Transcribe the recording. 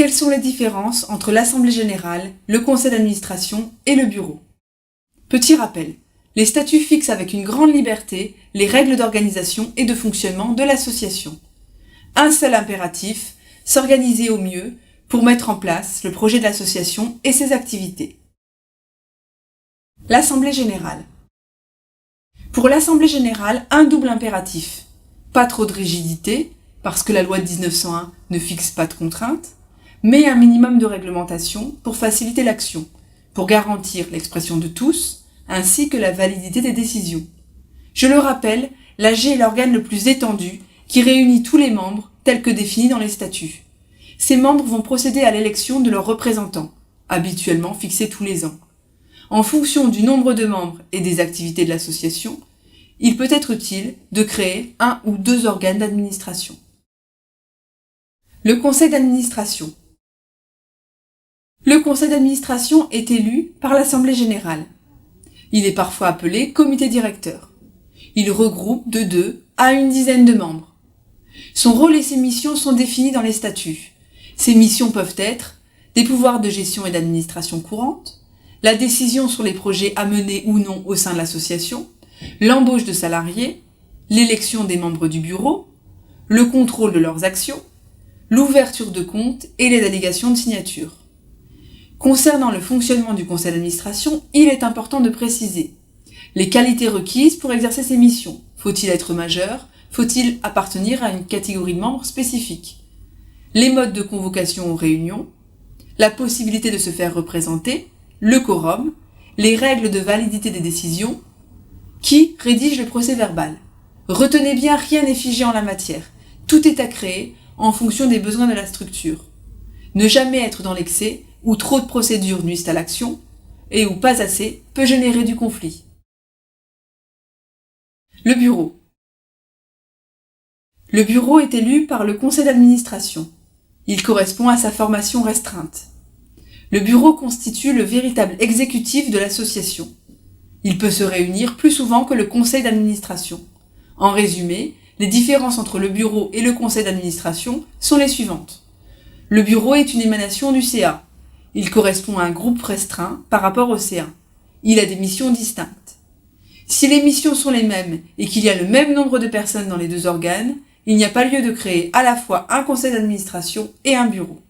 Quelles sont les différences entre l'Assemblée générale, le conseil d'administration et le bureau? Petit rappel, les statuts fixent avec une grande liberté les règles d'organisation et de fonctionnement de l'association. Un seul impératif, s'organiser au mieux pour mettre en place le projet de l'association et ses activités. L'Assemblée générale. Pour l'Assemblée générale, un double impératif. Pas trop de rigidité, parce que la loi de 1901 ne fixe pas de contraintes, mais un minimum de réglementation pour faciliter l'action, pour garantir l'expression de tous, ainsi que la validité des décisions. Je le rappelle, l'AG est l'organe le plus étendu qui réunit tous les membres tels que définis dans les statuts. Ces membres vont procéder à l'élection de leurs représentants, habituellement fixés tous les ans. En fonction du nombre de membres et des activités de l'association, il peut être utile de créer un ou deux organes d'administration. Le conseil d'administration. Le conseil d'administration est élu par l'Assemblée générale. Il est parfois appelé comité directeur. Il regroupe de 2 à une dizaine de membres. Son rôle et ses missions sont définis dans les statuts. Ces missions peuvent être des pouvoirs de gestion et d'administration courante, la décision sur les projets à mener ou non au sein de l'association, l'embauche de salariés, l'élection des membres du bureau, le contrôle de leurs actions, l'ouverture de comptes et les délégations de signature. Concernant le fonctionnement du conseil d'administration, il est important de préciser les qualités requises pour exercer ces missions. Faut-il être majeur? Faut-il appartenir à une catégorie de membres spécifique? Les modes de convocation aux réunions, la possibilité de se faire représenter, le quorum, les règles de validité des décisions, qui rédige le procès-verbal. Retenez bien, rien n'est figé en la matière. Tout est à créer en fonction des besoins de la structure. Ne jamais être dans l'excès, où trop de procédures nuisent à l'action, et où pas assez peut générer du conflit. Le bureau. Le bureau est élu par le conseil d'administration. Il correspond à sa formation restreinte. Le bureau constitue le véritable exécutif de l'association. Il peut se réunir plus souvent que le conseil d'administration. En résumé, les différences entre le bureau et le conseil d'administration sont les suivantes. Le bureau est une émanation du CA. Il correspond à un groupe restreint par rapport au CA. Il a des missions distinctes. Si les missions sont les mêmes et qu'il y a le même nombre de personnes dans les deux organes, il n'y a pas lieu de créer à la fois un conseil d'administration et un bureau.